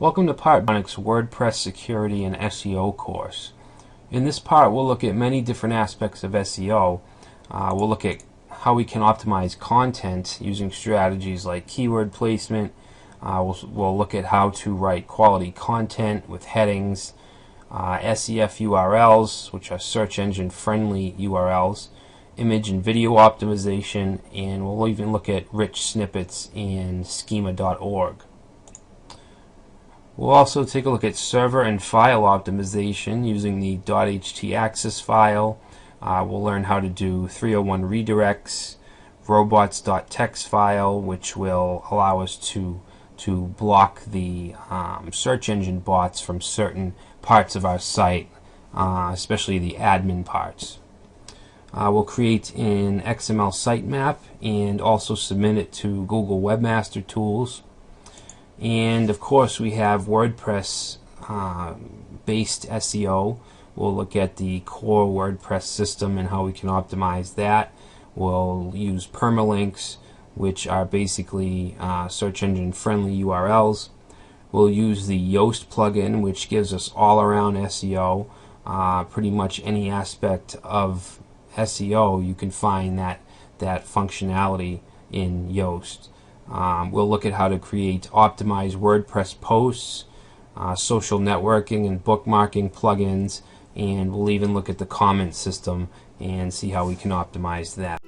Welcome to Part 1's WordPress Security and SEO course. In this part, we'll look at many different aspects of SEO. We'll look at how we can optimize content using strategies like keyword placement. We'll look at how to write quality content with headings, SEF URLs, which are search engine friendly URLs, image and video optimization, and we'll even look at rich snippets in schema.org. We'll also take a look at server and file optimization using the .htaccess file. We'll learn how to do 301 redirects, robots.txt file, which will allow us to block the search engine bots from certain parts of our site, especially the admin parts. We'll create an XML sitemap and also submit it to Google Webmaster Tools. And of course, we have WordPress based SEO. We'll look at the core WordPress system and how we can optimize that. We'll use permalinks, which are basically search engine friendly URLs. We'll use the Yoast plugin, which gives us all around SEO. Pretty much any aspect of SEO, you can find that functionality in Yoast. We'll look at how to create optimized WordPress posts, social networking and bookmarking plugins, and we'll even look at the comment system and see how we can optimize that.